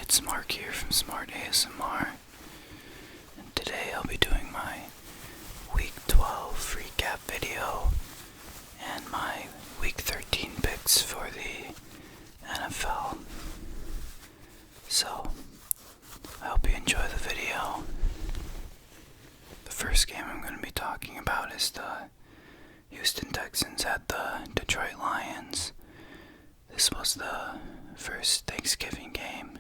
it's Mark here from Smart ASMR, and today I'll be doing my Week 12 recap video and my Week 13 picks for the NFL. So, I hope you enjoy the video. The first game I'm going to be talking about is the Houston Texans at the Detroit Lions. This was the first Thanksgiving game.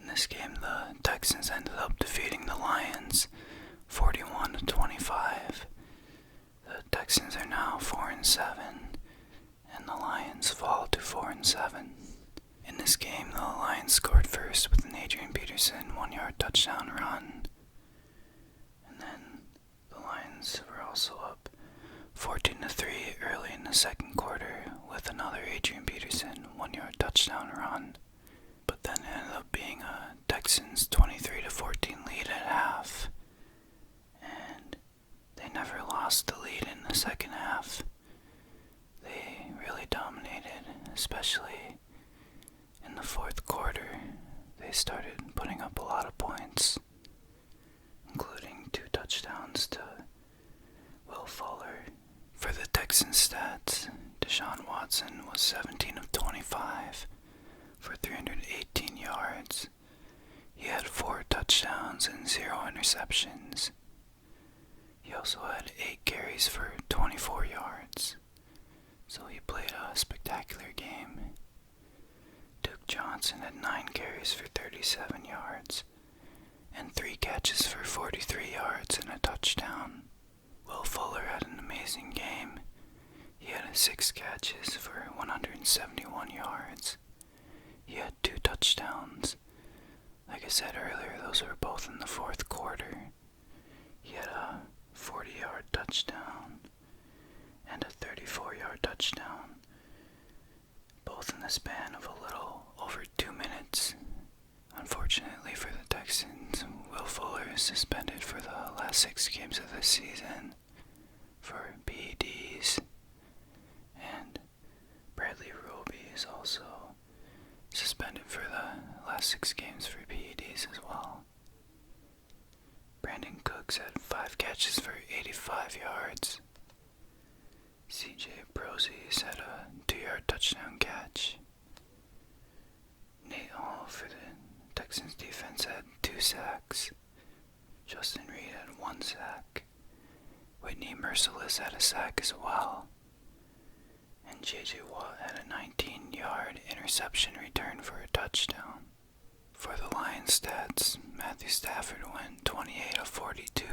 In this game, the Texans ended up defeating the Lions 41-25. The Texans are now 4-7, and the Lions fall to 4-7. In this game, the Lions scored first with an Adrian Peterson 1-yard touchdown run. And then the Lions were also up 14-3 early in the second quarter with another Adrian Peterson 1-yard touchdown run. But then it ended up being a Texans 23-14 lead at half. And they never lost the lead in the second half. They really dominated, especially in the fourth quarter. They started putting up a lot of points, including 2 touchdowns to Will Fuller. For the Texans stats, Deshaun Watson was 17 of 25 for 318 yards. He had 4 touchdowns and 0 interceptions. He also had 8 carries for 24 yards. So he played a spectacular game. Duke Johnson had 9 carries for 37 yards and 3 catches for 43 yards and a touchdown. Will Fuller had an amazing game. He had 6 catches for 171 yards. He had 2 touchdowns. Like I said earlier, those were both in the fourth quarter. He had a 40-yard touchdown and a 34-yard touchdown, both in the span of a little over 2 minutes. Unfortunately for the Texans, Will Fuller is suspended for the last 6 games of the season for PEDs, and Bradley Roby is also suspended for the last 6 games for PEDs as well. Brandon Cooks had 5 catches for 85 yards. CJ Brosies had a 2-yard touchdown catch. Nate Hall for the Texans defense had 2 sacks. Justin Reed had 1 sack. Whitney Merciless had a sack as well. And J.J. Watt had a 19-yard interception return for a touchdown. For the Lions stats, Matthew Stafford went 28 of 42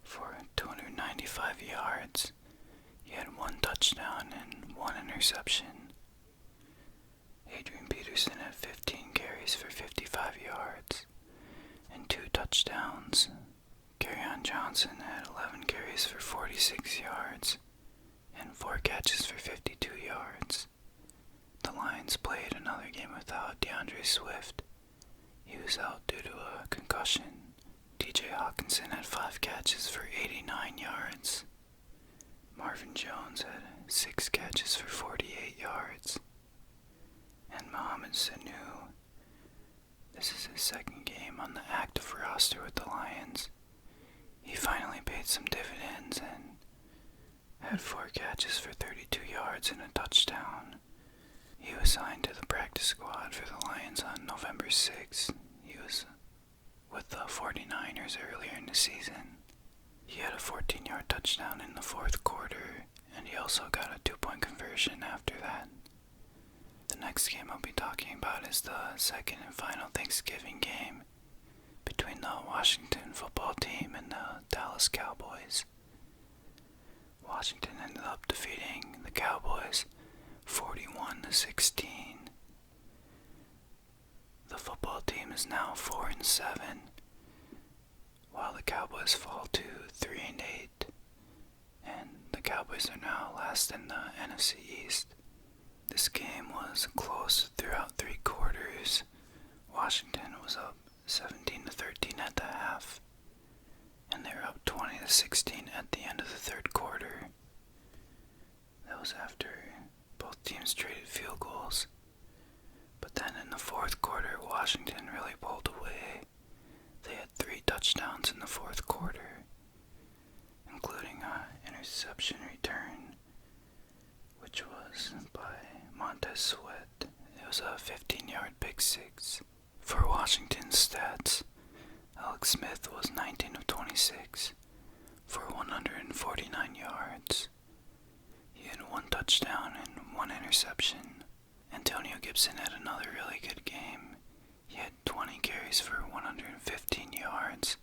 for 295 yards. He had 1 touchdown and 1 interception. Adrian Peterson had 15 carries for 55 yards and 2 touchdowns. Kerryon Johnson had 11 carries for 46 yards and 4 catches for 52 yards. The Lions played another game without DeAndre Swift. He was out due to a concussion. TJ Hawkinson had 5 catches for 89 yards. Marvin Jones had 6 catches for 48 yards. And Mohamed Sanu, this is his second game on the active roster with the Lions. He finally paid some dividends and had 4 catches for 32 yards and a touchdown. He was signed to the practice squad for the Lions on November 6th. He was with the 49ers earlier in the season. He had a 14-yard touchdown in the fourth quarter, and he also got a 2-point conversion after that. The next game I'll be talking about is the second and final Thanksgiving game between the Washington football team and the Dallas Cowboys. Washington ended up defeating the Cowboys 41-16. The football team is now 4-7, while the Cowboys fall to 3-8, and the Cowboys are now last in the NFC East. This game was close throughout 3 quarters. Washington was up 17-13 at the half, and they were up 20-16 at the end of the third quarter. That was after both teams traded field goals. But Then in the fourth quarter, Washington really pulled away. They had 3 touchdowns in the fourth quarter, including an interception return, which was by Montez Sweat. It was a 15-yard pick six. For Washington's stats, Alex Smith was 19 of 26 for 149 yards. He had 1 touchdown and 1 interception. Antonio Gibson had another really good game. He had 20 carries for 115 yards,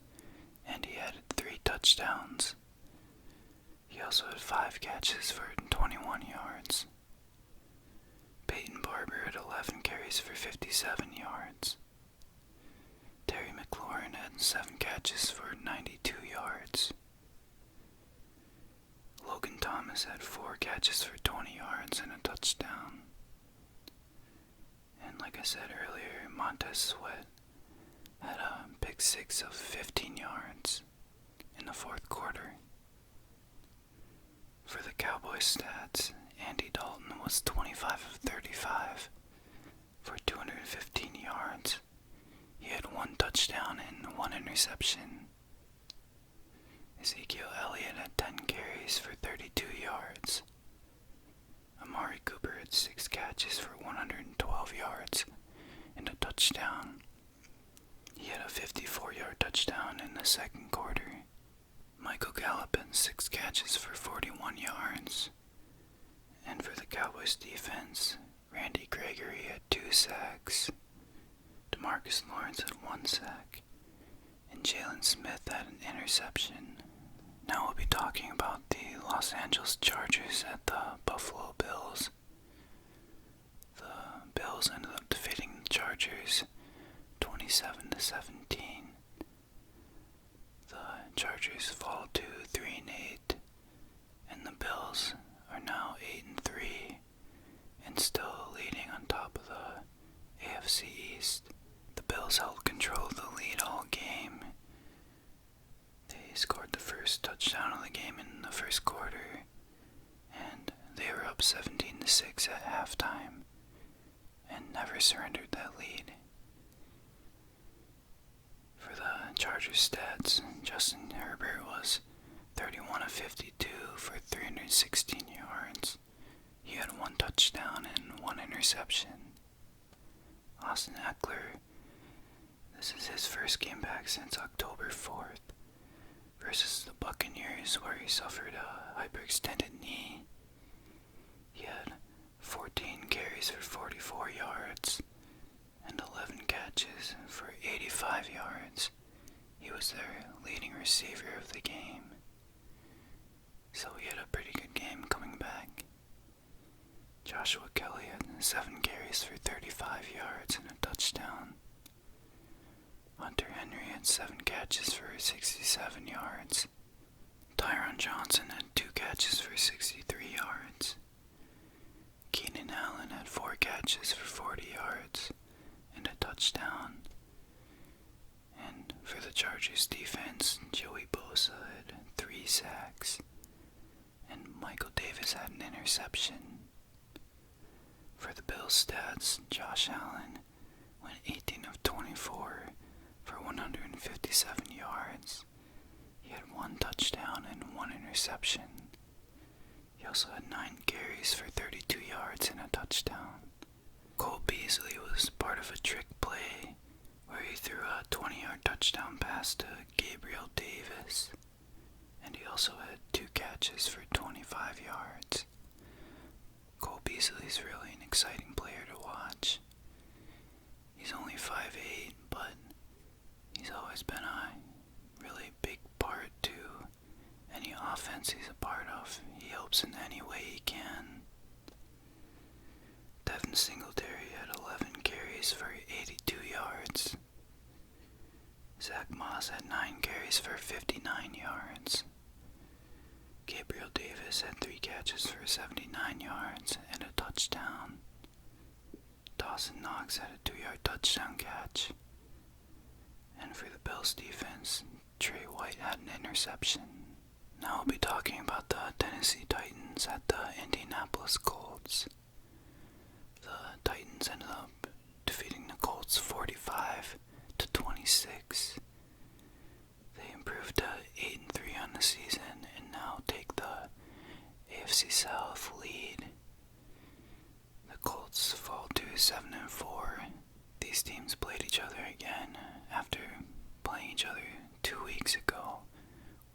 and he had 3 touchdowns. He also had 5 catches for 21 yards. Peyton Barber had 11 carries for 57 yards. Terry McLaurin had 7 catches for 92 yards. Logan Thomas had 4 catches for 20 yards and a touchdown. And like I said earlier, Montez Sweat had a pick six of 15 yards in the fourth quarter. For the Cowboys stats, Andy Dalton was 25 of 35 for 215 yards. He had 1 touchdown and 1 interception. Ezekiel Elliott had 10 carries for 32 yards. Amari Cooper had 6 catches for 112 yards and a touchdown. He had a 54-yard touchdown in the second quarter. Michael Gallup had 6 catches for 41 yards. And for the Cowboys defense, Randy Gregory had 2 sacks. DeMarcus Lawrence had 1 sack. And Jalen Smith had an interception. Now we'll be talking about the Los Angeles Chargers at the Buffalo Bills. The Bills ended up defeating the Chargers 27-17. The Chargers fall to 3-8, and the Bills are now 8-3 and still leading on top of the AFC East. The Bills held control of the lead all game. They scored the first touchdown of the game in the first quarter, and they were up 17-6 at halftime and never surrendered that lead. For the Chargers stats, Justin Herbert was 31 of 52 for 316 yards. He had 1 touchdown and 1 interception. Austin Eckler, this is his first game back since October 4th versus the Buccaneers, where he suffered a hyperextended knee. He had 14 carries for 44 yards and 11 catches for 85 yards. He was their leading receiver of the game. So he had a pretty good game coming back. Joshua Kelly had 7 carries for 35 yards and a touchdown. Hunter Henry had 7 catches for 67 yards. Tyron Johnson had 2 catches for 63 yards. Keenan Allen had 4 catches for 40 yards and a touchdown. And for the Chargers defense, Joey Bosa had 3 sacks, and Michael Davis had an interception. For the Bills stats, Josh Allen went 18 of 24 for 157 yards. He had 1 touchdown and 1 interception. He also had 9 carries for 32 yards and a touchdown. Cole Beasley was part of a trick play where he threw a 20-yard touchdown pass to Gabriel Davis, and he also had 2 catches for 25 yards. Cole Beasley's really an exciting player to watch. He's only 5'8", but he's always been a really big part to any offense he's a part of. He helps in any way he can. Devin Singletary had 11 carries for 82 yards. Zach Moss had 9 carries for 59 yards. Gabriel Davis had 3 catches for 79 yards and a touchdown. Dawson Knox had a 2-yard touchdown catch. And for the Bills defense, Trey White had an interception. Now we'll be talking about the Tennessee Titans at the Indianapolis Colts. The Titans ended up NFC South lead. The Colts fall to 7-4. These teams played each other again after playing each other 2 weeks ago,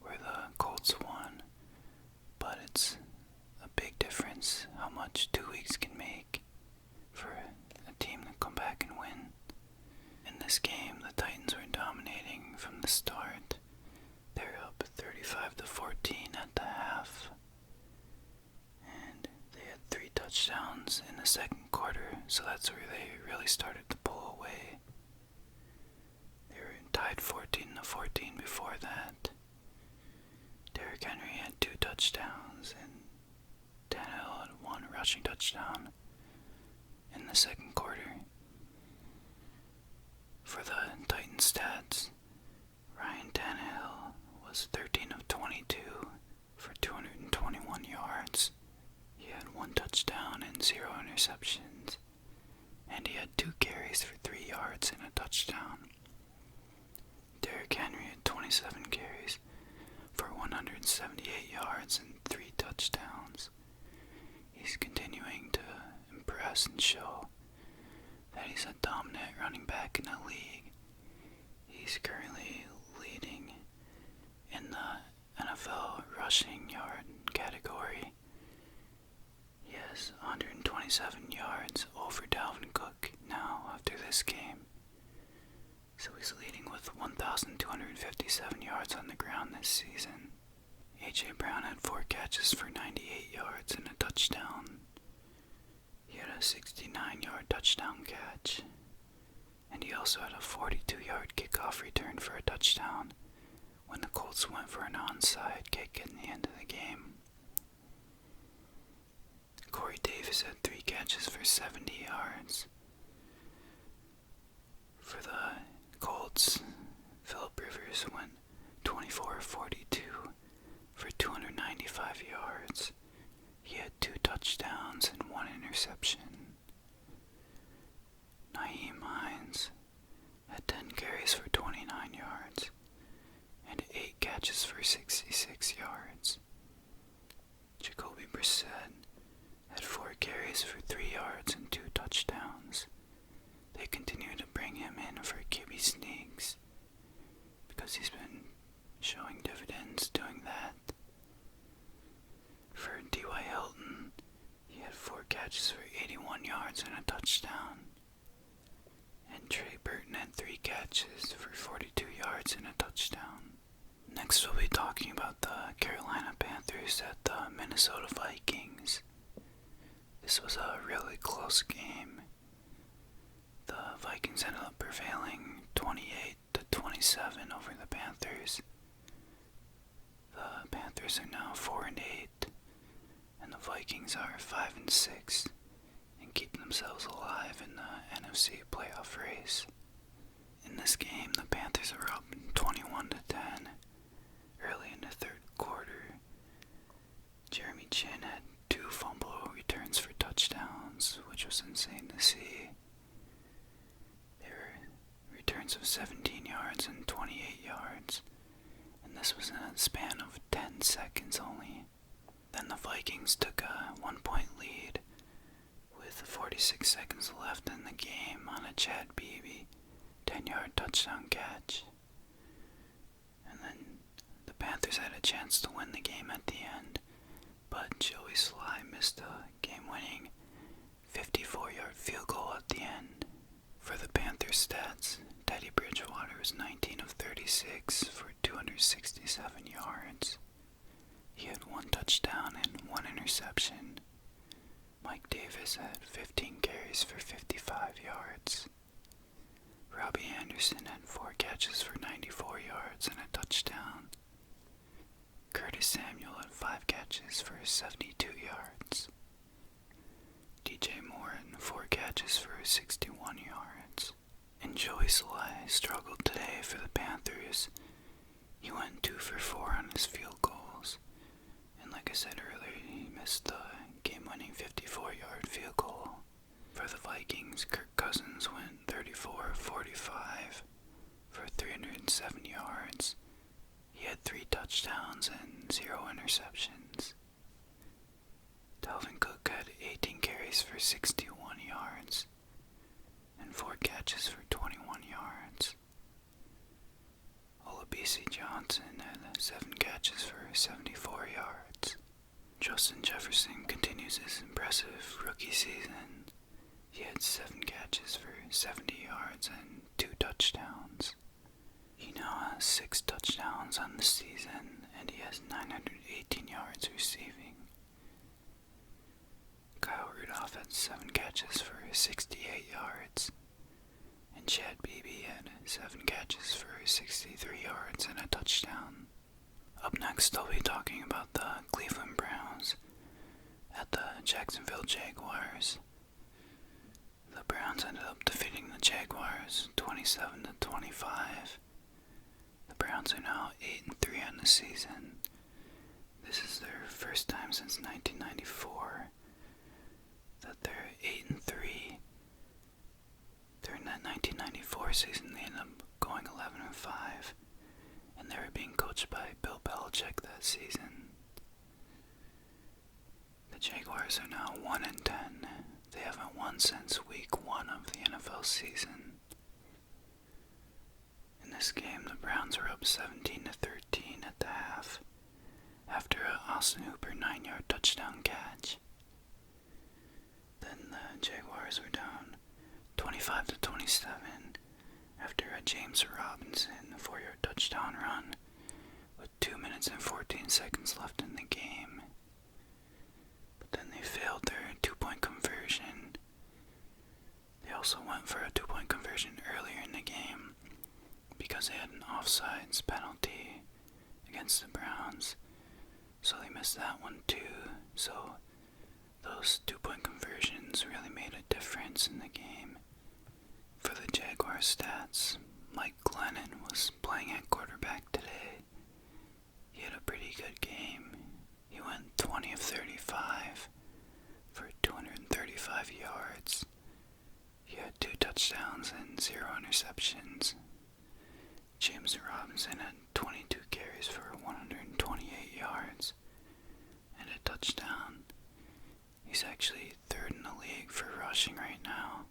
where the Colts won. But it's a big difference how much 2 weeks can make for a team to come back and win. In this game, the Titans were dominating from the start. They're up 35-14 at the half. And they had 3 touchdowns in the second quarter, so that's where they really started to pull away. They were tied 14-14 before that. Derrick Henry had 2 touchdowns, and Tannehill had 1 rushing touchdown in the second quarter. For the Titans stats, Ryan Tannehill was 13 of 22 for 221 yards. He had 1 touchdown and 0 interceptions, and he had 2 carries for 3 yards and a touchdown. Derrick Henry had 27 carries for 178 yards and 3 touchdowns. He's continuing to impress and show that he's a dominant running back in the league. He's currently leading in the NFL rushing yard category. He has 127 yards over Dalvin Cook now after this game. So he's leading with 1,257 yards on the ground this season. A.J. Brown had 4 catches for 98 yards and a touchdown. He had a 69-yard touchdown catch. And he also had a 42-yard kickoff return for a touchdown when the Colts went for an onside kick in the end of the game. Corey Davis had 3 catches for 70 yards. For the Colts, Phillip Rivers went 24-42 for 295 yards. He had 2 touchdowns and 1 interception. Nyheim Hines had 10 carries for 29 yards and 8 catches for 66 yards. Jacoby Brissett had 4 carries for 3 yards and 2 touchdowns. They continue to bring him in for QB sneaks because he's been showing dividends doing that. For D.Y. Hilton, he had 4 catches for 81 yards and a touchdown. And Trey Burton had 3 catches for 42 yards and a touchdown. Next we'll be talking about the Carolina Panthers at the Minnesota Vikings. This was a really close game. The Vikings ended up prevailing 28-27 over the Panthers. The Panthers are now 4-8, and the Vikings are 5-6, and keep themselves alive in the NFC playoff race. In this game, the Panthers were up 21-10 early in the third quarter. Jeremy Chin had 2 fumble returns for touchdowns, which was insane to see. They were returns of 17 yards and 28 yards, and this was in a span of 10 seconds only. Then the Vikings took a 1-point lead with 46 seconds left in the game on a Chad Beebe 10-yard touchdown catch. And then the Panthers had a chance to win the game at the end, but Joey Sly missed a game-winning 54-yard field goal at the end. For the Panthers stats, Teddy Bridgewater was 19 of 36 for 267 yards. He had 1 touchdown and 1 interception. Mike Davis had 15 carries for 55 yards. Robbie Anderson had 4 catches for 94 yards and a touchdown. Curtis Samuel had 5 catches for 72 yards. DJ Moore had 4 catches for 61 yards. And Joey Sly struggled today for the Panthers. He went 2 for 4 on his field goals. And like I said earlier, he missed the game-winning 54-yard field goal. For the Vikings, Kirk Cousins went 34-45 for 307 yards. He had 3 touchdowns and 0 interceptions. Dalvin Cook had 18 carries for 61 yards and 4 catches for 21 yards. Olabisi Johnson had 7 catches for 74 yards. Justin Jefferson continues his impressive rookie season. He had 7 catches for 70 yards and 2 touchdowns. He now has 6 touchdowns on the season, and he has 918 yards receiving. Kyle Rudolph had 7 catches for 68 yards, and Chad Beebe had 7 catches for 63 yards and a touchdown. Up next, I'll be talking about the Cleveland Browns at the Jacksonville Jaguars. The Browns ended up defeating the Jaguars 27-25. The Browns are now 8-3 on the season. This is their first time since 1994 that they're 8-3. During that 1994 season, they ended up going 11-5, and they were being coached by Bill Belichick that season. The Jaguars are now 1-10. They haven't won since week 1 of the NFL season. In this game, the Browns were up 17-13 at the half after an Austin Hooper 9-yard touchdown catch. Then the Jaguars were down 25-27 after a James Robinson 4-yard touchdown run with 2 minutes and 14 seconds left in the game. But then they failed their 2-point conversion. They also went for a 2-point conversion earlier in the game because they had an offsides penalty against the Browns, so they missed that one too. So those 2-point conversions really made a difference in the game. For the Jaguars stats, Mike Glennon was playing at quarterback today. He had a pretty good game. He went 20 of 35 for 235 yards. He had 2 touchdowns and 0 interceptions. James Robinson had 22 carries for 128 yards and a touchdown. He's actually 3rd in the league for rushing right now.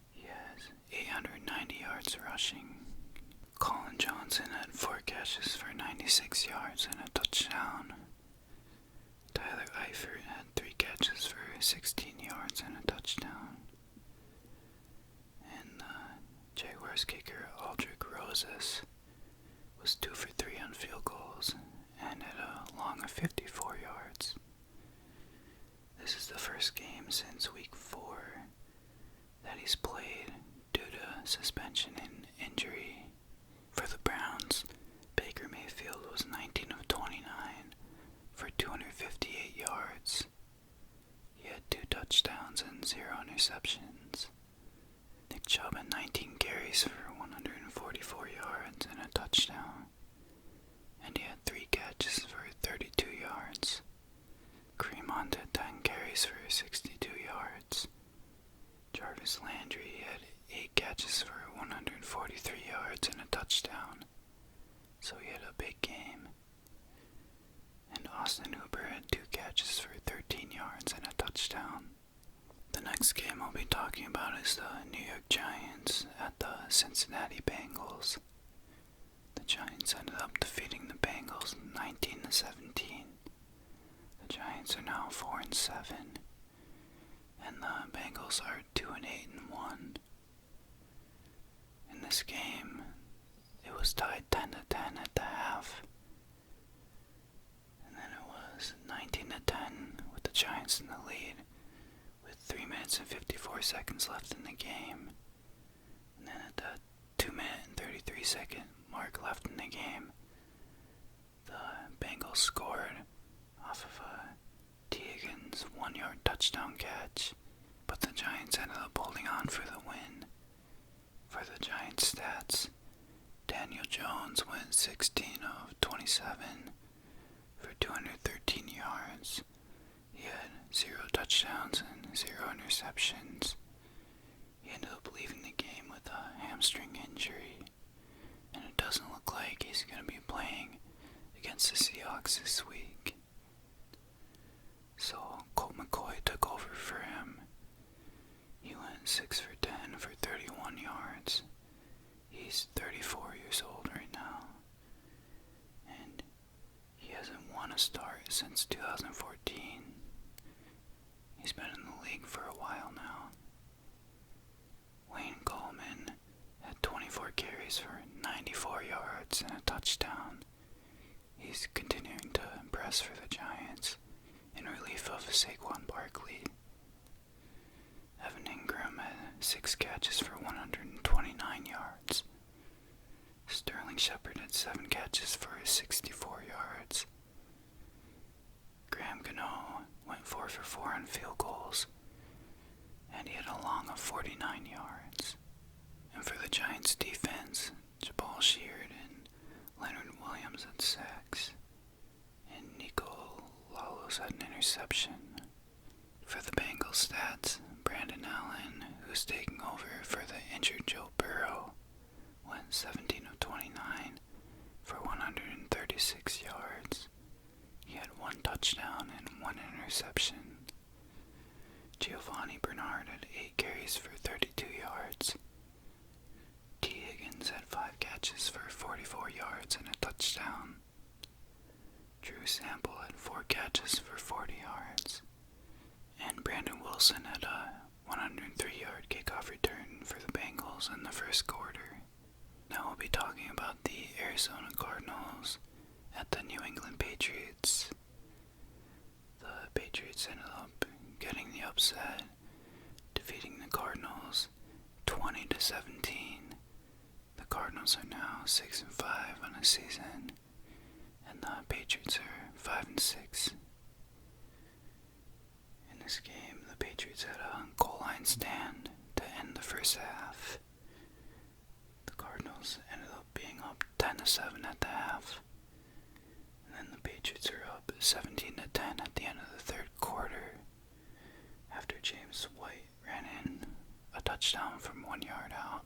He has 890 yards rushing. Colin Johnson had 4 catches for 96 yards and a touchdown. Tyler Eifert had 3 catches for 16 yards and a touchdown. And Jaguars kicker Aldrich Rosas was 2 for 3 on field goals and had a long of 54 yards. This is the first game since week 4 that he's played due to suspension and injury. For the Browns, Baker Mayfield was 19 of 29 for 258 yards. He had 2 touchdowns and 0 interceptions. Nick Chubb had 19 carries for 144 yards and a touchdown, and he had 3 catches for 32 yards. Kareem Hunt had 10 carries for 62 yards. Jarvis Landry had 8 catches for 143 yards and a touchdown, so he had a big game. And Austin Hooper had 2 catches for 13 yards and a touchdown. The next game I'll be talking about is the New York Giants at the Cincinnati Bengals. The Giants ended up defeating the Bengals 19-17. The Giants are now 4-7, and the Bengals are 2-8-1. In this game, it was tied 10-10 at the half, and then it was 19-10 with the Giants in the lead, with 3 minutes and 54 seconds left in the game. And then at the 2-minute and 33-second mark left in the game, the Bengals scored off of a T. Higgins 1-yard touchdown catch, but the Giants ended up holding on for the win. For the Giants stats, Daniel Jones went 16 of 27 for 213 yards. He had 0 touchdowns and 0 interceptions. He ended up leaving the game with a hamstring injury, and it doesn't look like he's going to be playing against the Seahawks this week. So went 6 for 10 for 31 yards. He's 34 years old right now, and he hasn't won a start since 2014. He's been in the league for a while now. Wayne Coleman had 24 carries for 94 yards and a touchdown. He's continuing to impress for the Giants in relief of Saquon Barkley. Evan Ingram had 6 catches for 129 yards. Sterling Shepard had 7 catches for 64 yards. Graham Gano went 4 for 4 on field goals, and he had a long of 49 yards. And for the Giants defense, Jabal Sheard and Leonard Williams had sacks, and Nico Lalos had an interception. For the Bengals stats, Brandon Allen, who's taking over for the injured Joe Burrow, went 17 of 29 for 136 yards. He had 1 touchdown and 1 interception. Giovanni Bernard had 8 carries for 32 yards. T. Higgins had 5 catches for 44 yards and a touchdown. Drew Sample had 4 catches for 40 yards. And Brandon Wilson had a 103-yard kickoff return for the Bengals in the first quarter. Now we'll be talking about the Arizona Cardinals at the New England Patriots. The Patriots ended up getting the upset, defeating the Cardinals 20-17. The Cardinals are now 6-5 on the season, and the Patriots are 5-6. In this game, the Patriots had a goal line stand to end the first half. The Cardinals ended up being up 10-7 at the half, and then the Patriots are up 17-10 at the end of the third quarter after James White ran in a touchdown from 1 yard out.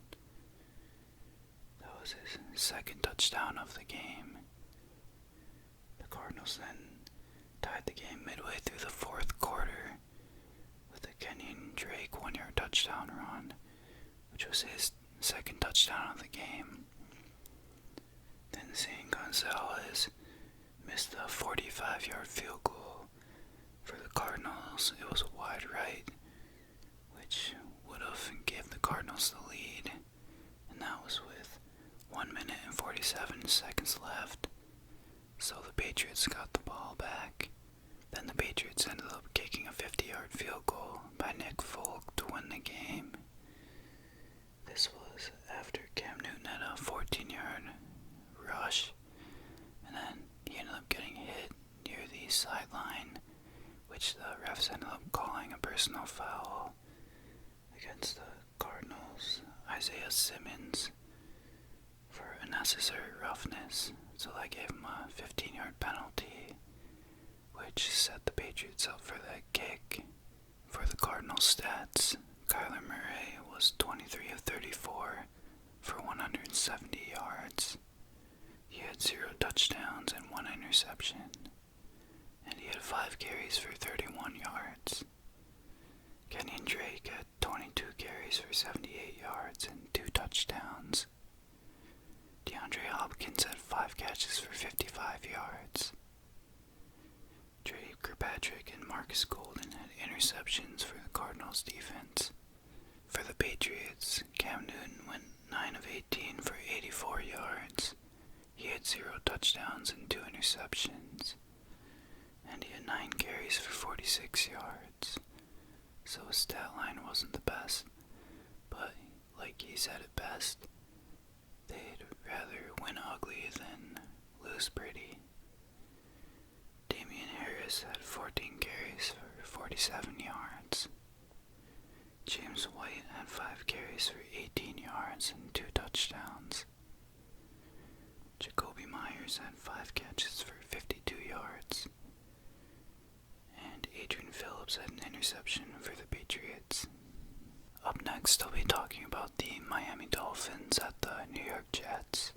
That was his second touchdown of the game. The Cardinals then tied the game midway through the fourth quarter with a Kenyon Drake 1-yard touchdown run, which was his second touchdown of the game. Then Zane Gonzalez missed a 45-yard field goal. For the Cardinals, it was a wide right, which would have given the Cardinals the lead, and that was with 1 minute and 47 seconds left. So the Patriots got the ball back. Then the Patriots ended up kicking a 50-yard field goal by Nick Folk to win the game. This was after Cam Newton had a 14-yard rush, and then he ended up getting hit near the sideline, which the refs ended up calling a personal foul against the Cardinals' Isaiah Simmons for unnecessary roughness. So that gave him a 15-yard penalty, which set the Patriots up for that kick. For the Cardinals' stats, Kyler Murray was 23 of 34 for 170 yards. He had 0 touchdowns and 1 interception, and he had 5 carries for 31 yards. Kenyon Drake had 22 carries for 78 yards and 2 touchdowns. DeAndre Hopkins had 5 catches for 55 yards. Trey Kirkpatrick and Marcus Golden had interceptions for the Cardinals defense. For the Patriots, Cam Newton went 9 of 18 for 84 yards. He had 0 touchdowns and 2 interceptions. And he had 9 carries for 46 yards. So his stat line wasn't the best, but like he said it best, they'd rather win ugly than lose pretty. Damian Harris had 14 carries for 47 yards. James White had 5 carries for 18 yards and 2 touchdowns. Jacoby Myers had 5 catches for 52 yards. And Adrian Phillips had an interception for the Patriots. Up next, I'll be talking about the Miami Dolphins at the New York Jets.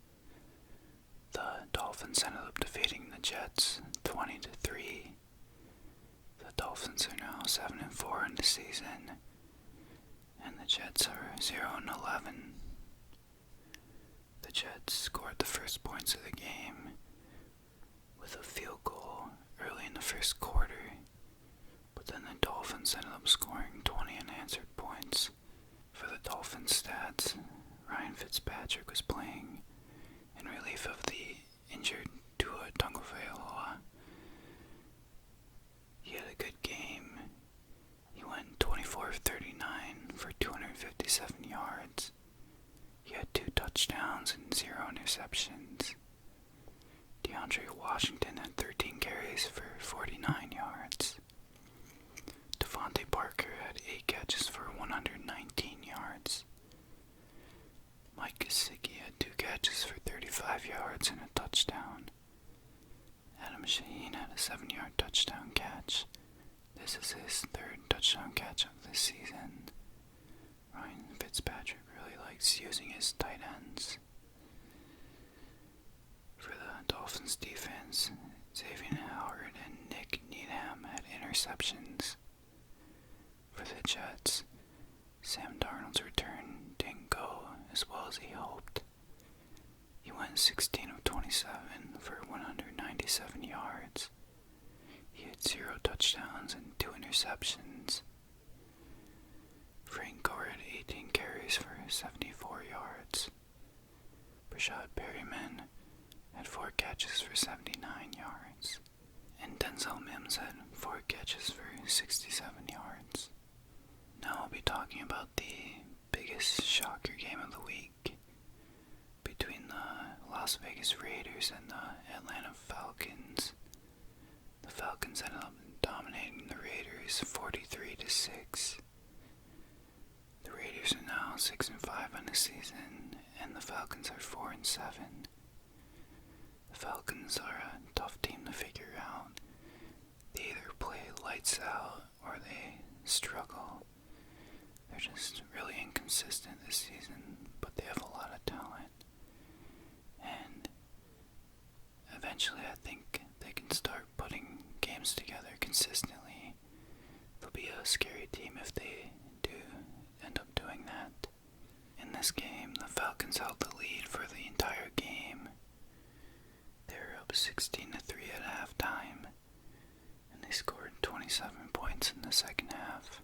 The Dolphins ended up defeating the Jets 20-3. The Dolphins are now 7-4 in the season, and the 0-11. The Jets scored the first points of the game with a field goal early in the first quarter, but then the Dolphins ended up scoring 20 unanswered points. For the Dolphins stats, Ryan Fitzpatrick was playing in relief of the injured Tua Tagovailoa. He had a good game. He went 24 of 39 for 257 yards. He had 2 touchdowns and 0 interceptions. DeAndre Washington had 13 carries for 49 yards. Devontae Parker had 8 catches for 119 yards. Mike Gesicki had 2 catches for 35 yards and a touchdown. Adam Shaheen had a 7-yard touchdown catch. This is his 3rd touchdown catch of the season. Ryan Fitzpatrick really likes using his tight ends. For the Dolphins defense, Xavier Howard and Nick Needham had interceptions. For the Jets, Sam Darnold's return didn't go as well as he hoped. He went 16 of 27 for 197 yards. He had 0 touchdowns and 2 interceptions. Frank Gore had 18 carries for 74 yards. Brashad Perryman had 4 catches for 79 yards. And Denzel Mims had 4 catches for 67 yards. Now I'll be talking about the biggest shocker game of the week between the Las Vegas Raiders and the Atlanta Falcons. The Falcons ended up dominating the Raiders 43-6. The Raiders are now 6-5 on the season, and the Falcons are 4-7. The Falcons are a tough team to figure out. They either play lights out or they struggle. They're just really inconsistent this season, but they have a lot of talent. And eventually I think they can start putting games together consistently. They'll be a scary team if they do end up doing that. In this game, the Falcons held the lead for the entire game. They were up 16-3 at halftime, and they scored 27 points in the second half.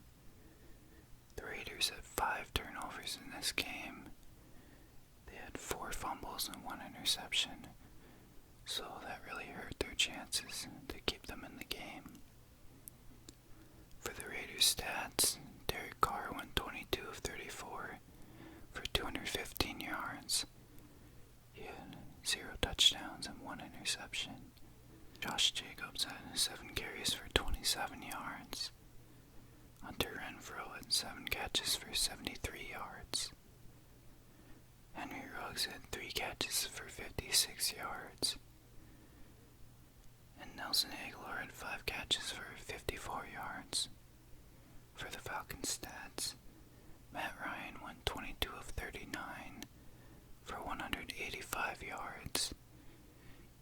The Raiders had 5 turnovers in this game. They had 4 fumbles and 1 interception, so that really hurt their chances to keep them in the game. For the Raiders stats, Derek Carr went 22 of 34 for 215 yards. He had 0 touchdowns and 1 interception. Josh Jacobs had 7 carries for 27 yards. Hunter Renfrow had 7 catches for 73 yards. Henry Ruggs had 3 catches for 56 yards. And Nelson Aguilar had 5 catches for 54 yards. For the Falcons stats, Matt Ryan went 22 of 39 for 185 yards.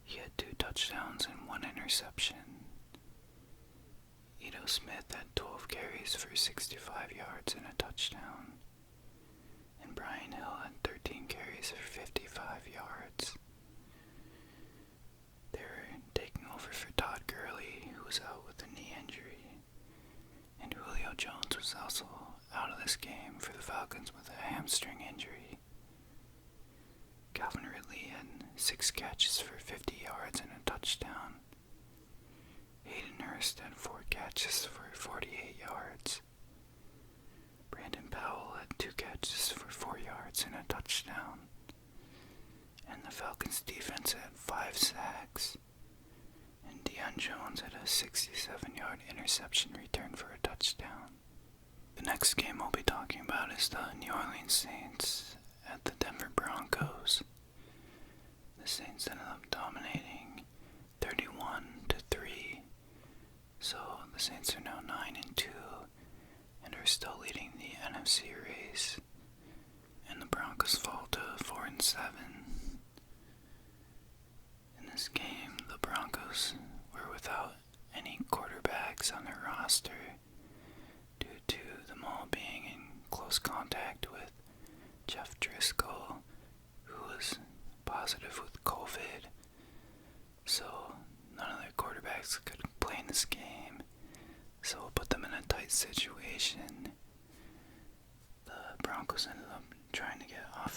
He had 2 touchdowns and 1 interception. Ito Smith had 12 carries for 65 yards and a touchdown. And Brian Hill had 13 carries for 55 yards. They were taking over for Todd Gurley, who was out with a knee injury. And Julio Jones was also out of this game for the Falcons with a hamstring injury. Calvin Ridley had 6 catches for 50 yards and a touchdown. Hayden Hurst had 4 catches for 48 yards. Brandon Powell had 2 catches for 4 yards and a touchdown. And the Falcons defense had 5 sacks. And Deion Jones had a 67-yard interception return for a touchdown. The next game I'll be talking about is the New Orleans Saints at the Denver Broncos. The Saints ended up dominating 31-3. So the Saints are now 9-2 and are still leading the NFC race. And the Broncos fall to 4-7. In this game, the Broncos were without any quarterbacks on their roster due to them all being in close contact with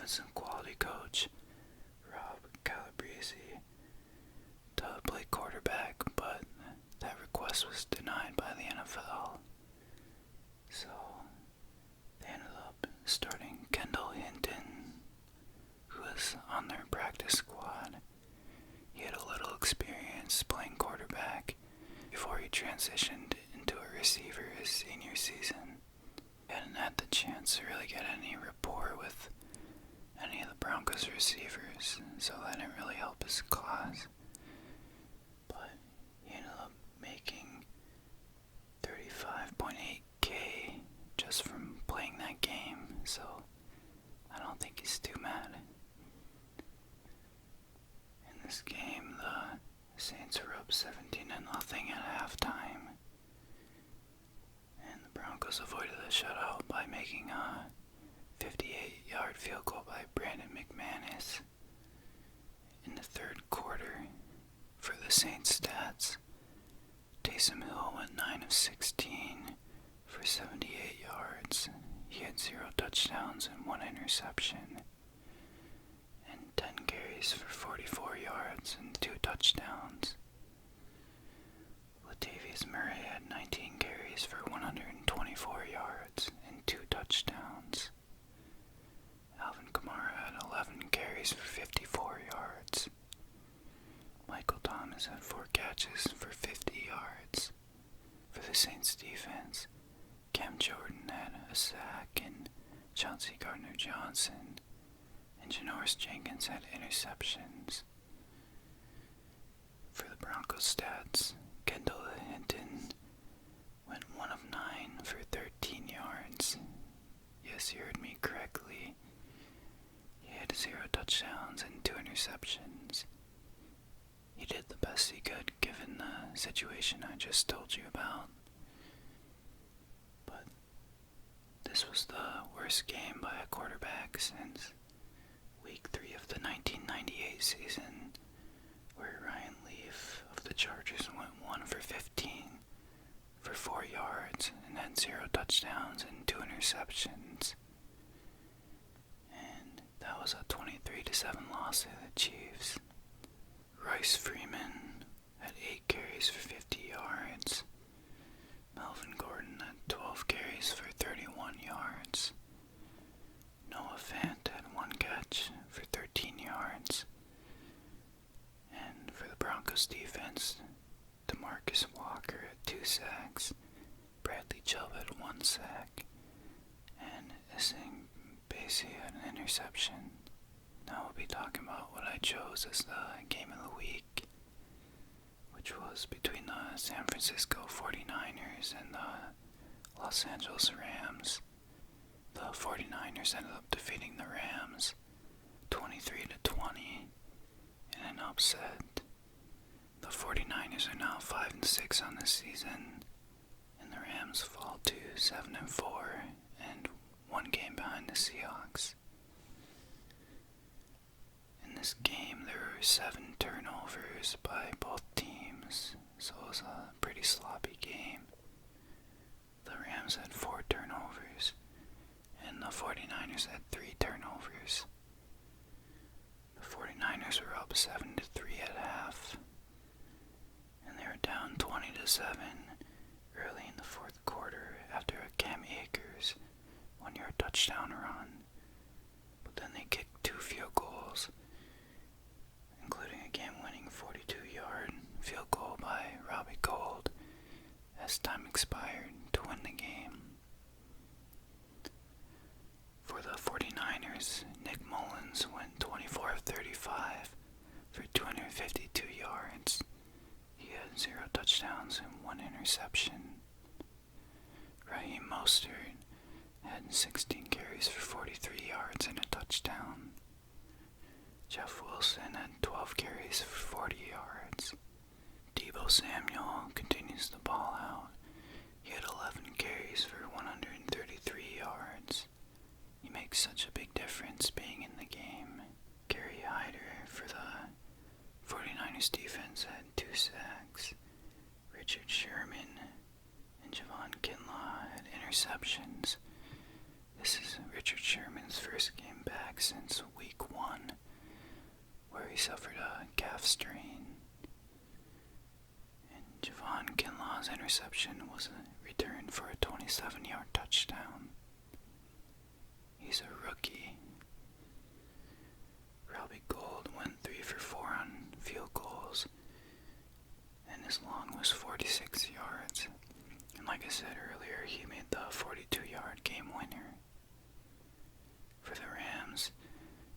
offensive quality coach, Rob Calabrese, to play quarterback, but that request was denied by the NFL. So they ended up starting Kendall Hinton, who was on their practice squad. He had a little experience playing quarterback before he transitioned into a receiver his senior season. He hadn't had the chance to really get any rapport with any of the Broncos receivers, so that didn't really help his cause. But he ended up making $35.8K just from playing that game, so I don't think he's too mad. In this game, the Saints were up 17-0 at halftime, and the Broncos avoided the shutout by making a 58-yard field goal by Brandon McManus. In the third quarter, for the Saints stats, Taysom Hill went 9 of 16 for 78 yards. He had 0 touchdowns and 1 interception, and 10 carries for 44 yards and 2 touchdowns. Latavius Murray had 19 carries for 124 yards and 2 touchdowns. Alvin Kamara had 11 carries for 54 yards. Michael Thomas had 4 catches for 50 yards. For the Saints defense, Cam Jordan had a sack, and Chauncey Gardner-Johnson and Janoris Jenkins had interceptions. For the Broncos stats, Kendall Hinton went 1 of 9 for 13 yards. Yes, you heard me correctly. He had 0 touchdowns and 2 interceptions. He did the best he could given the situation I just told you about. But this was the worst game by a quarterback since Week 3 of the 1998 season, where Ryan Leaf of the Chargers went 1 for 15 for 4 yards and had 0 touchdowns and 2 interceptions. And that was a 23-7 loss to the Chiefs. Royce Freeman had 8 carries for 50 yards. Melvin Gordon had 12 carries for 31 yards. Noah Fant had 1 catch for 13 yards. And for the Broncos defense, DeMarcus Walker had 2 sacks, Bradley Chubb had 1 sack, and Ising Basie had an interception. Now we'll be talking about what I chose as the game of the week, which was between the San Francisco 49ers and the Los Angeles Rams. The 49ers ended up defeating the Rams 23-20 in an upset. The 49ers are now 5-6 on this season, and the Rams fall to 7-4 and 1 game behind the Seahawks. In this game, there were 7 turnovers by both teams, so it was a pretty sloppy game. The Rams had 4 turnovers, and the 49ers had 3 turnovers. The 49ers were up 7-3 at half, and they were down 20-7 early in the 4th quarter after a Cam Akers 1-yard touchdown run. But then they kicked 2 field goals, including a game-winning 42-yard field goal by Robbie Gould as time expired to win the game. For the 49ers, Nick Mullins went 24 of 35 for 252 yards. He had 0 touchdowns and 1 interception. Raheem Mostert had 16 carries for 43 yards and a touchdown. Jeff Wilson had 12 carries for 40 yards. Deebo Samuel continues the ball out. He had 11 carries for 133 yards. He makes such a big difference being in the game. Gary Hyder for the 49ers defense had 2 sacks. Richard Sherman and Javon Kinlaw had interceptions. This is Richard Sherman's first game back since strain. And Javon Kinlaw's interception was a return for a 27-yard touchdown. He's a rookie. Robbie Gould went 3 for 4 on field goals, and his long was 46 yards. And like I said earlier, he made the 42-yard game winner. For the Rams,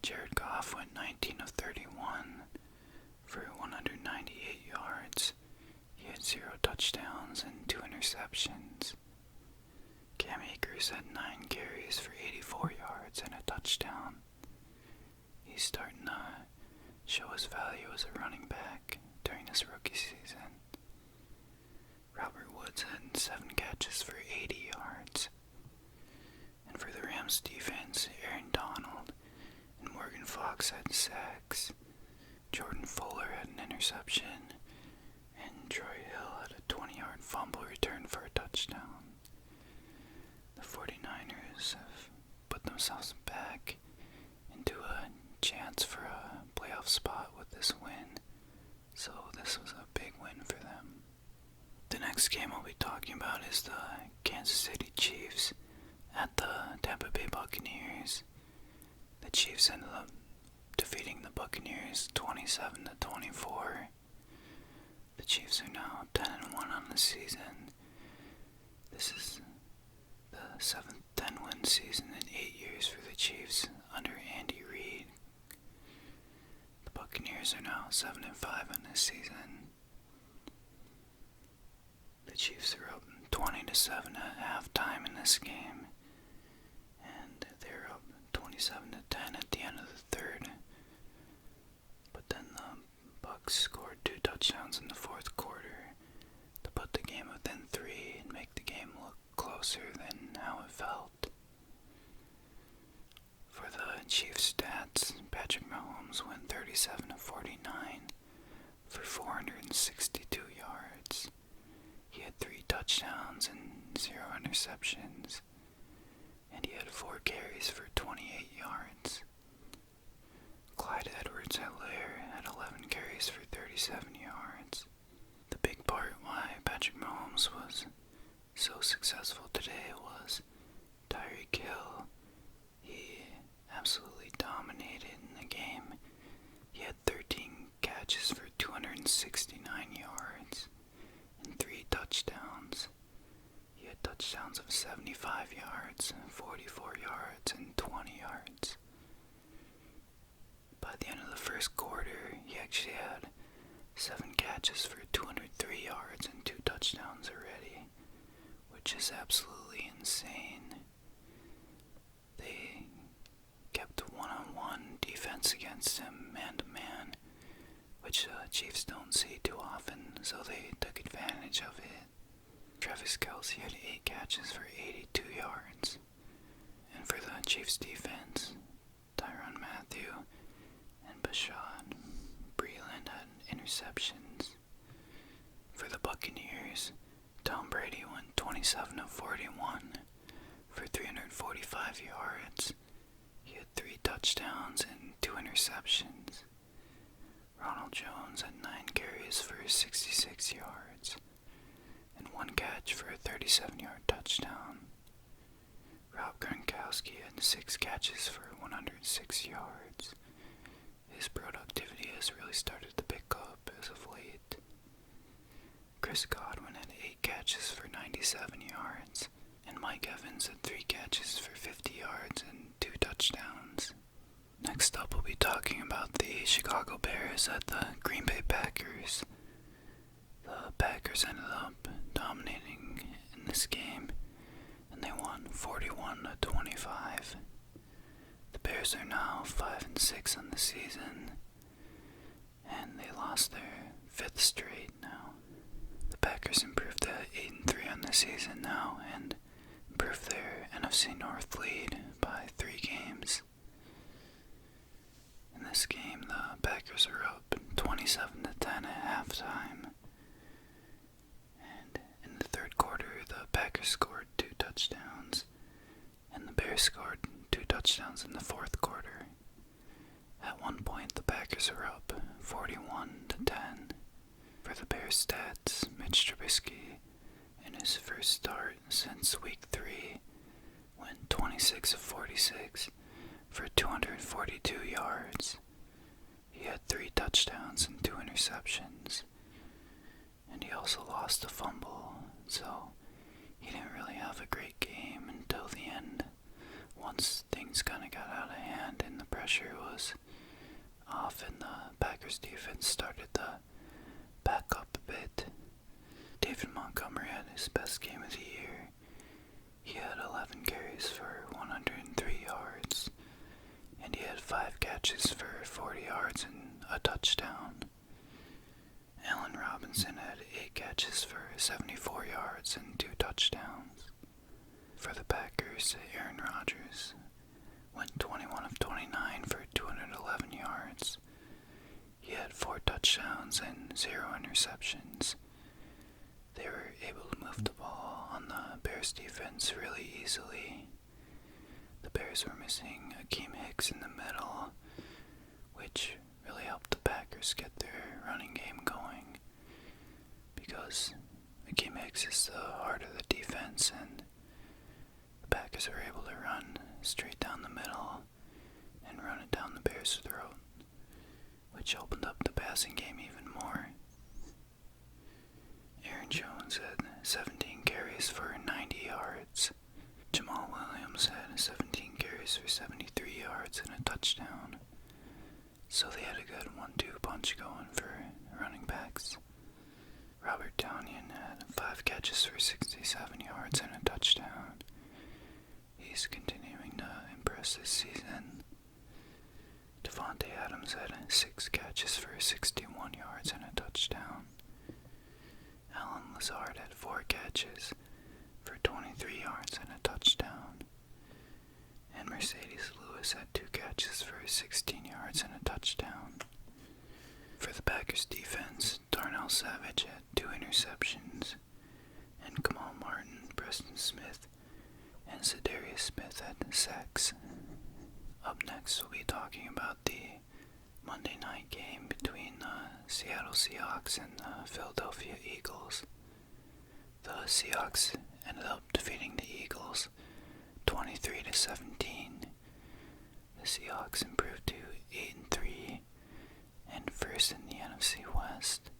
Jared Goff went 19 of 31 for 198 yards. He had 0 touchdowns and 2 interceptions. Cam Akers had 9 carries for 84 yards and a touchdown. He's starting to show his value as a running back during his rookie season. Robert Woods had 7 catches for 80 yards. And for the Rams defense, Aaron Donald and Morgan Fox had sacks. Jordan Fuller had an interception, and Troy Hill had a 20-yard fumble return for a touchdown. The 49ers have put themselves back into a chance for a playoff spot with this win, so this was a big win for them. The next game I'll be talking about is the Kansas City Chiefs at the Tampa Bay Buccaneers. The Chiefs ended up defeating the Buccaneers 27-24. The Chiefs are now 10-1 on the season. This is the 7th 10-win season in 8 years for the Chiefs under Andy Reid. The Buccaneers are now 7-5 on this season. The Chiefs are up 20-7 at halftime in this game, and they're up 27-10 at the end of the third. But then the Bucs scored 2 touchdowns in the fourth quarter to put the game within 3 and make the game look closer than how it felt. For the Chiefs stats, Patrick Mahomes went 37 of 49 for 462 yards. He had 3 touchdowns and 0 interceptions, and he had 4 carries for 28 yards. Clyde Edwards-Helaire had 11 carries for 37 yards. The big part why Patrick Mahomes was so successful today was Tyreek Hill. He absolutely dominated in the game. He had 13 catches for 269 yards and 3 touchdowns. He had touchdowns of 75 yards, 44 yards, and 20 yards. By the end of the first quarter, he actually had 7 catches for 203 yards and 2 touchdowns already, which is absolutely insane. They kept one-on-one defense against him, man-to-man, which Chiefs don't see too often, so they took advantage of it. Travis Kelce had 8 catches for 82 yards. And for the Chiefs defense, Tyrann Mathieu and Bashaud Breeland had interceptions. For the Buccaneers, Tom Brady went 27 of 41 for 345 yards. He had 3 touchdowns and 2 interceptions. Ronald Jones had 9 carries for 66 yards and 1 catch for a 37-yard touchdown. Rob Gronkowski had 6 catches for 106 yards. His productivity has really started to pick up as of late. Chris Godwin had 8 catches for 97 yards, and Mike Evans had 3 catches for 50 yards and 2 touchdowns. Next up, we'll be talking about the Chicago Bears at the Green Bay Packers. The Packers ended up dominating in this game, and they won 41-25. The Bears are now 5-6 on the season, and they lost their 5th straight now. The Packers improved to 8-3 on the season now, and improved their NFC North lead by 3 games. In this game, the Packers are up 27-10 at halftime. And in the third quarter, the Packers scored 2 touchdowns, and the Bears scored 2 touchdowns in the fourth quarter. At one point, the Packers are up 41-0. 10. For the Bears stats, Mitch Trubisky, in his first start since week 3, went 26 of 46 for 242 yards. He had 3 touchdowns and 2 interceptions, and he also lost a fumble, so he didn't really have a great game until the end, once things kind of got out of hand and the pressure was off and the Packers defense started to back up a bit. David Montgomery had his best game of the year. He had 11 carries for 103 yards, and he had 5 catches for 40 yards and a touchdown. Allen Robinson had 8 catches for 74 yards and 2 touchdowns. For the Packers, Aaron Rodgers went 21 of 29 for 211 yards. He had 4 touchdowns and 0 interceptions. They were able to move the ball on the Bears defense really easily. The Bears were missing Akeem Hicks in the middle, which really helped the Packers get their running game going, because Akeem Hicks is the heart of the defense, and the Packers were able to run straight down the middle and run it down the Bears' throat, which opened up the passing game even more. Aaron Jones had 17 carries for 90 yards. Jamal Williams had 17 carries for 73 yards and a touchdown. So they had a good 1-2 punch going for running backs. Robert Tonyan had 5 catches for 67 yards and a touchdown. He's continuing to impress this season. Devontae Adams had 6 catches for 61 yards and a touchdown. Alan Lazard had 4 catches for 23 yards and a touchdown. And Mercedes Lewis had 2 catches for 16 yards and a touchdown. For the Packers defense, Darnell Savage had 2 interceptions, and Kamal Martin, Preston Smith, and Zadarius Smith had sacks. Up next, we'll be talking about the Monday night game between the Seattle Seahawks and the Philadelphia Eagles. The Seahawks ended up defeating the Eagles 23-17. The Seahawks improved to 8-3 and first in the NFC West,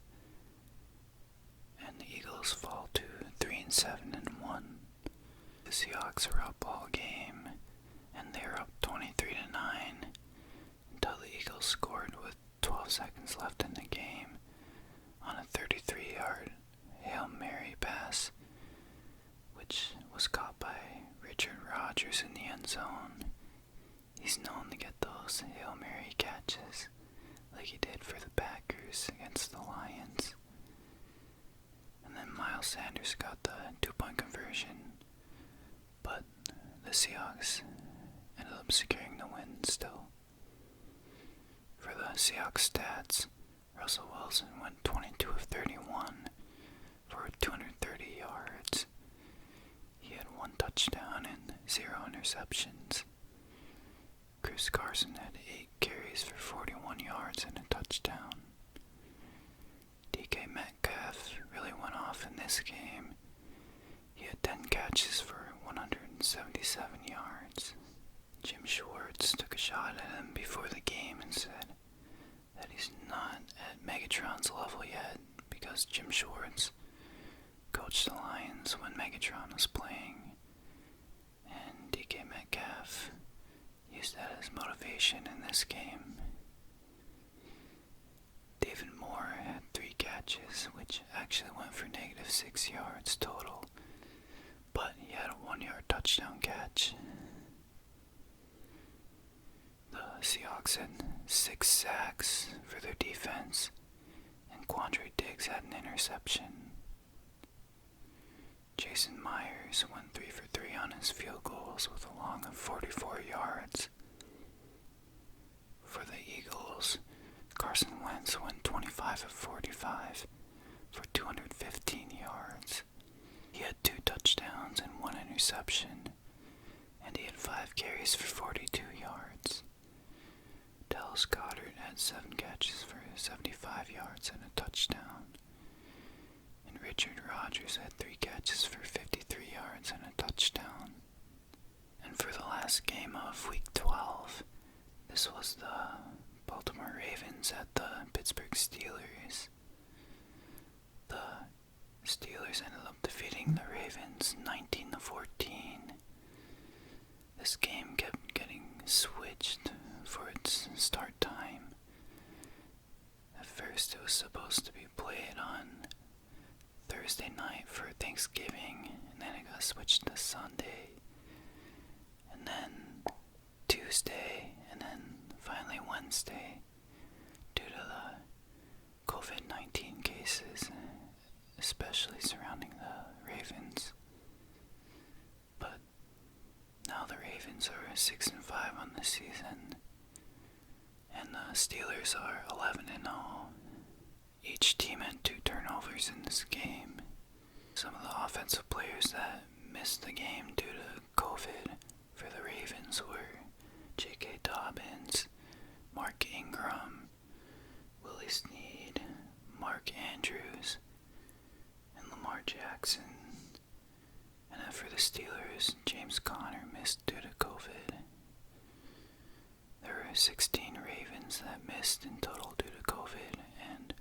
and the Eagles fall to 3-7-1. The Seahawks were up all game, and they were up 23-9 until the Eagles scored with 12 seconds left in the game on a 33-yard Hail Mary pass, which was caught by Richard Rodgers in the end zone. He's known to get those Hail Mary catches, like he did for the Packers against the Lions. And then Miles Sanders got the 2-point conversion, but the Seahawks ended up securing the win still. For the Seahawks stats, Russell Wilson went 22 of 31 for 230 yards. He had 1 touchdown and 0 interceptions. Chris Carson had 8 carries for 41 yards and a touchdown. DK Metcalf really went off in this game. He had 10 catches for 177 yards. Jim Schwartz took a shot at him before the game and said that he's not at Megatron's level yet, because Jim Schwartz coached the Lions when Megatron was playing, and DK Metcalf used that as motivation in this game. David Moore had 3 catches, which actually went for -6 yards total, but he had a 1-yard touchdown catch. The Seahawks had 6 sacks for their defense, and Quandre Diggs had an interception. Jason Myers went 3 for 3 on his field goals with a long of 44 yards. For the Eagles, Carson Wentz went 25 of 45 for 215 yards. He had 2 touchdowns and 1 interception, and he had 5 carries for 42 yards. Dallas Dallas Goedert had 7 catches for 75 yards and a touchdown. And Richard Rodgers had 3 catches for 53 yards and a touchdown. And for the last game of Week 12, this was the Baltimore Ravens at the Pittsburgh Steelers. The Steelers ended up defeating the Ravens 19-14. This game kept getting switched for its start time. At first it was supposed to be played on Thursday night for Thanksgiving, and then it got switched to Sunday, and then Tuesday, and then finally Wednesday, due to the COVID-19 cases, especially surrounding the Ravens. But now the Ravens are 6-5 on the season, and the Steelers are 11-0. Each team had 2 turnovers in this game. Some of the offensive players that missed the game due to COVID for the Ravens were J.K. Dobbins, Mark Ingram, Willie Snead, Mark Andrews, and Lamar Jackson. And then for the Steelers, James Conner missed due to COVID. There were 16 Ravens that missed in total due to COVID, and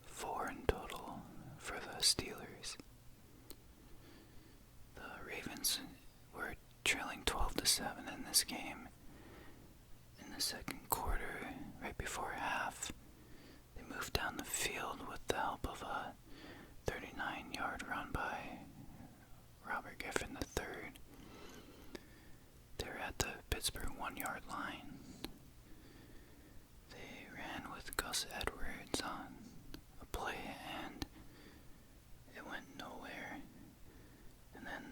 4 in total for the Steelers. The Ravens were trailing 12-7 in this game. In the second quarter, right before half, they moved down the field with the help of a 39-yard run by Robert Griffin III. They were at the Pittsburgh 1-yard line. They ran with Gus Edwards on a play, and it went nowhere. And then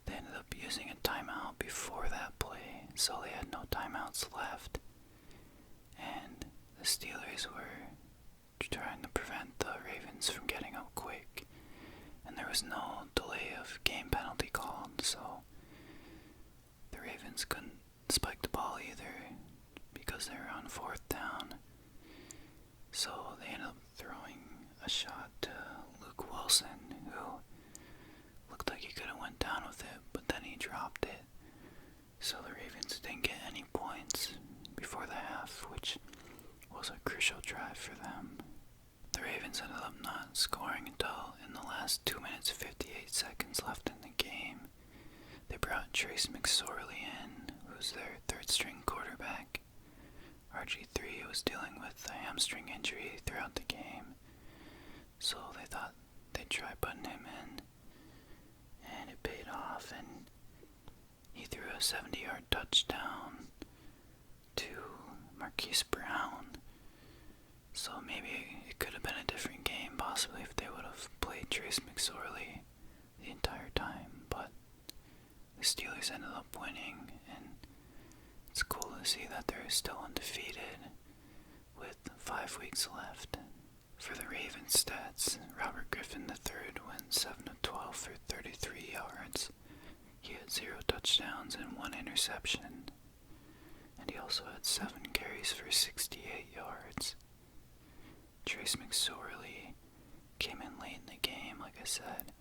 they ended up using a timeout before that play, so they had no timeouts left. And the Steelers were trying to prevent the Ravens from getting up quick, and there was no delay of game penalty called, so the Ravens couldn't spike the ball either because they were on 4th down. So they ended up throwing a shot to Luke Wilson, who looked like he could have went down with it, but then he dropped it. So the Ravens didn't get any points before the half, which was a crucial drive for them. The Ravens ended up not scoring until in the last 2 minutes 58 seconds left in the game. They brought Trace McSorley in, who's their 3rd-string quarterback. RG3 was dealing with a hamstring injury throughout the game, so they thought they'd try putting him in, and it paid off, and he threw a 70-yard touchdown to Marquise Brown. So maybe it could have been a different game, possibly, if they would have played Trace McSorley the entire time, but the Steelers ended up winning, and it's cool to see that they're still undefeated with 5 weeks left. For the Ravens stats, Robert Griffin III went 7-12 for 33 yards. He had 0 touchdowns and 1 interception, and he also had 7 carries for 68 yards. Trace McSorley came in late in the game, like I said,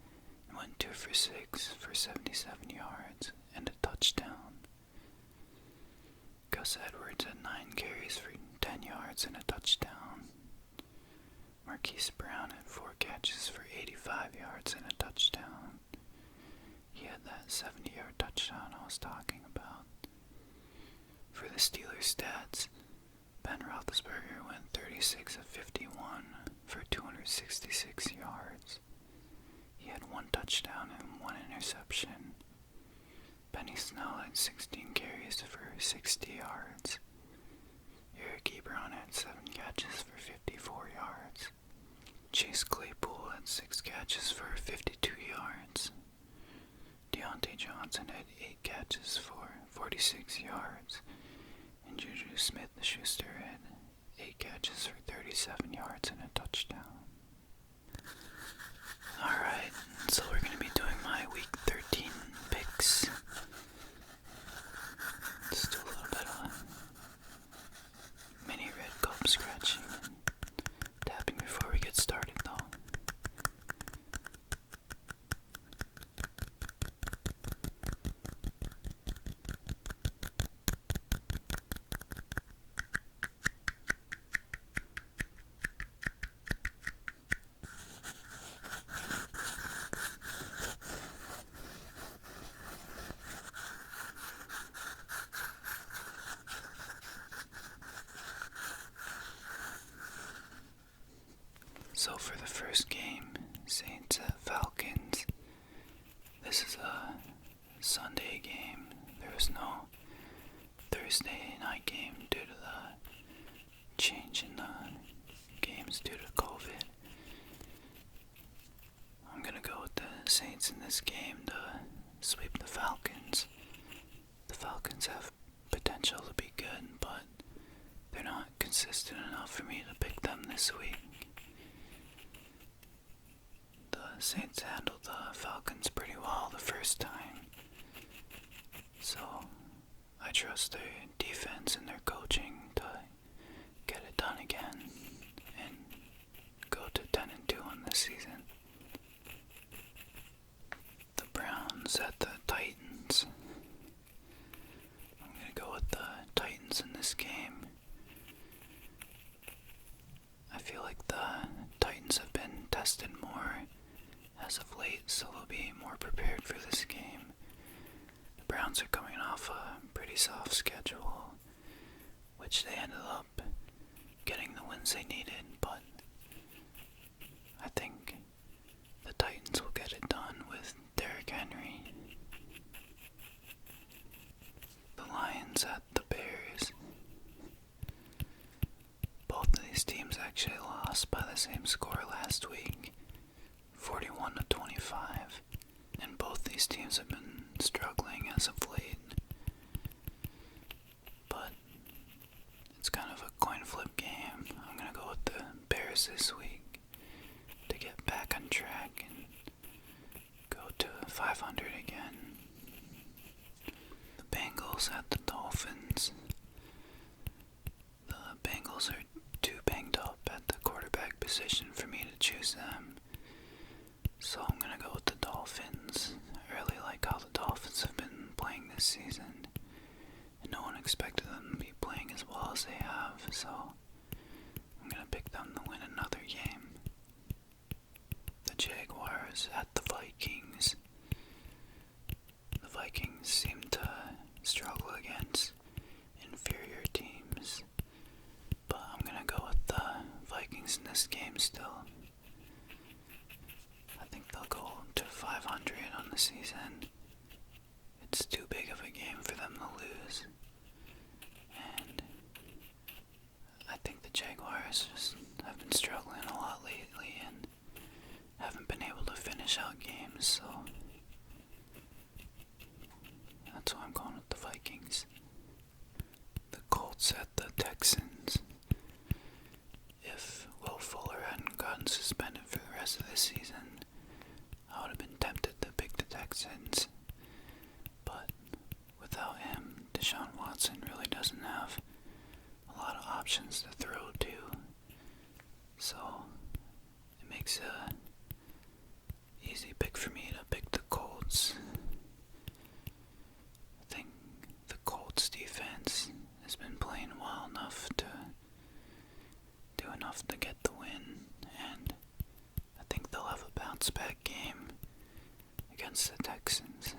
and went 2 for 6 for 77 yards and a touchdown. Gus Edwards had 9 carries for 10 yards and a touchdown. Marquise Brown had 4 catches for 85 yards and a touchdown. He had that 70-yard touchdown I was talking about. For the Steelers stats, Ben Roethlisberger went 36 of 51 for 266 yards. He had 1 touchdown and 1 interception. Benny Snell had 16 carries for 60 yards. Eric Ebron had 7 catches for 54 yards. Chase Claypool had 6 catches for 52 yards. Deontay Johnson had 8 catches for 46 yards. And Juju Smith-Schuster had 8 catches for 37 yards and a touchdown. Alright, so we're going to be doing my Week 13 picks. Let's do a little bit of So for the first game, Saints at Falcons. This is a Sunday game. There was no Thursday night game due to the change in the games due to COVID. I'm gonna go with the Saints in this game to sweep the Falcons. The Falcons have potential to be good, but they're not consistent enough for me to pick them this week. The Saints handled the Falcons pretty well the first time, so I trust their defense and their coaching to get it done again and go to 10-2 on this season. The Browns at the Titans. I'm gonna go with the Titans in this game. I feel like the Titans have been tested more as of late, so they'll be more prepared for this game. The Browns are coming off a pretty soft schedule, which they ended up getting the wins they needed, but I think the Titans will get it done with Derrick Henry. The Lions at the Bears. Both of these teams actually lost by the same score last week, 41-25, and both these teams have been struggling as of late. But it's kind of a coin flip game. I'm gonna go with the Bears this week to get back on track and go to 500 again. The Bengals at the Dolphins. The Bengals are too banged up at the quarterback position for me to choose them, so I'm gonna go with the Dolphins. I really like how the Dolphins have been playing this season, and no one expected them to be playing as well as they have, so I'm gonna pick them to win another game. The Jaguars at the Vikings. The Vikings seem to struggle against inferior teams, but I'm gonna go with the Vikings in this game still. I think they'll go to 500 on the season. It's too big of a game for them to lose, and I think the Jaguars just have been struggling a lot lately and haven't been able to finish out games, so that's why I'm going with the Vikings. The Colts at the Texans. If Will Fuller hadn't gotten suspended for the rest of the season, I would have been tempted to pick the Texans, but without him, Deshaun Watson really doesn't have a lot of options to throw to, so it makes a easy pick for me to pick the Colts. I think the Colts defense has been playing well enough to do enough to get the win, and I think they'll have a bounce back game against the Texans.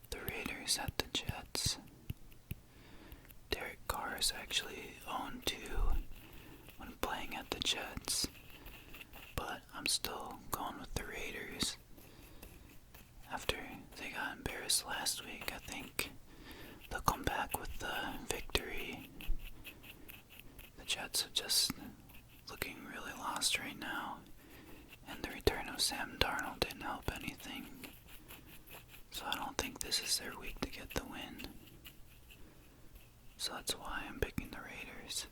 The Raiders at the Jets. Derek Carr is actually 0-2 when playing at the Jets, but I'm still going with the Raiders. After they got embarrassed last week, I think they'll come back with the victory. The Jets are just looking really lost right now, and the return of Sam Darnold didn't help anything. So I don't think this is their week to get the win. So that's why I'm picking the Raiders.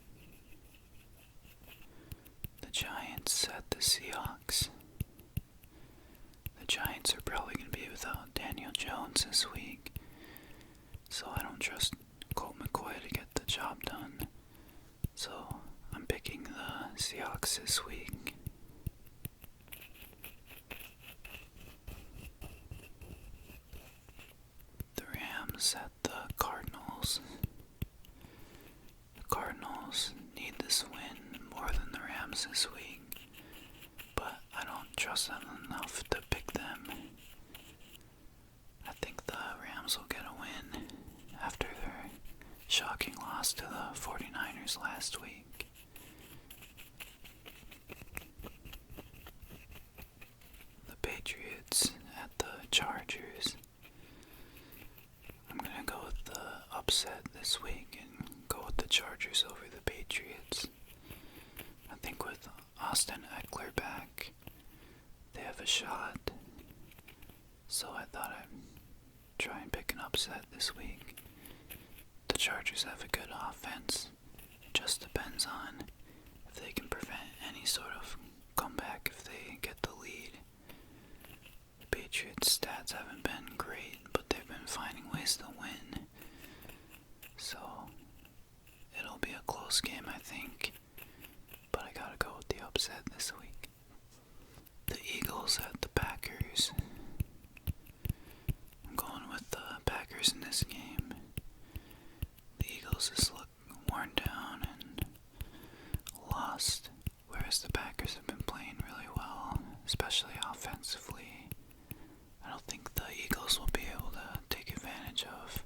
The Giants at the Seahawks. The Giants are probably going to be without Daniel Jones this week, so I don't trust Colt McCoy to get the job done. So I'm picking the Seahawks this week. The Rams at the Cardinals. The Cardinals need this win more than the Rams this week, but I don't trust them enough to pick them. I think the Rams will get a win after their shocking loss lost to the 49ers last week. The Patriots at the Chargers. I'm going to go with the upset this week and go with the Chargers over the Patriots. I think with Austin Eckler back, they have a shot. So I thought I'd try and pick an upset this week. The Chargers have a good offense. It just depends on if they can prevent any sort of comeback if they get the lead. The Patriots' stats haven't been great, but they've been finding ways to win. So it'll be a close game, I think. But I gotta go with the upset this week. The Eagles at the Packers. I'm going with the Packers in this game. The Eagles just look worn down and lost, whereas the Packers have been playing really well, especially offensively. I don't think the Eagles will be able to take advantage of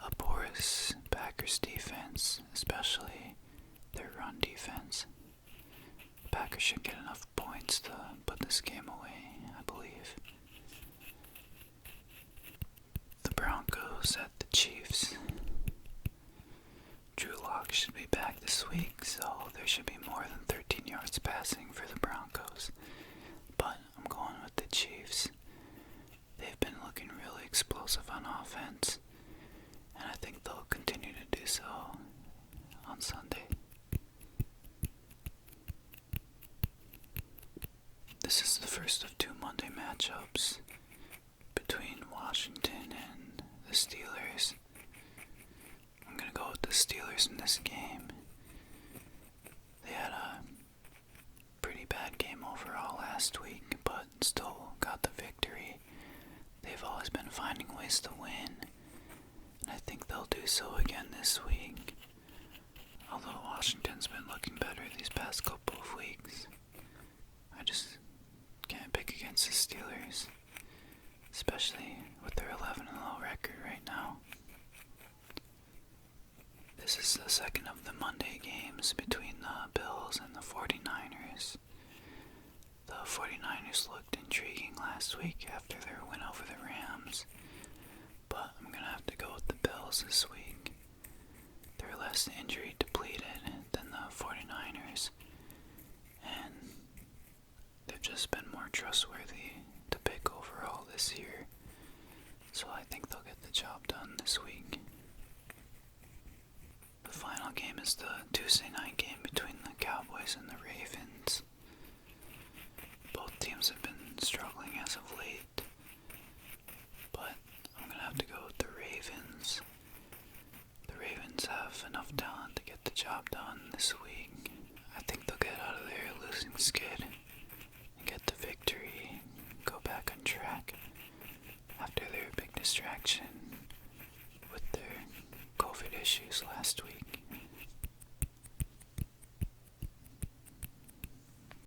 a porous Packers defense, especially their run defense. The Packers should get enough points to put this game away, I believe. The Broncos at the Chiefs. Drew Lock should be back this week, so there should be more than 13 yards passing for the Broncos. But I'm going with the Chiefs. They've been looking really explosive on offense, and I think they'll continue to do so on Sunday. This is the first of two Monday matchups between Washington and the Steelers. I'm going to go with the Steelers in this game. They had a pretty bad game overall last week, but still got the victory. They've always been finding ways to win, and I think they'll do so again this week. Although Washington's been looking better these past couple of weeks, I just can't pick against the Steelers, especially with their 11-0 record right now. This is the second of the Monday games between the Bills and the 49ers. The 49ers looked intriguing last week after their win over the Rams, but I'm going to have to go with the Bills this week. They're less injury depleted than the 49ers, and they've just been more trustworthy to pick overall this year, so I think they'll get the job done this week. The final game is the Tuesday night game between the Cowboys and the Ravens. Both teams have been struggling as of late, but I'm going to have to go with the Ravens. The Ravens have enough talent to get the job done this week. I think they'll get out of their losing skid and get the victory, go back on track after their big distraction with their COVID issues last week.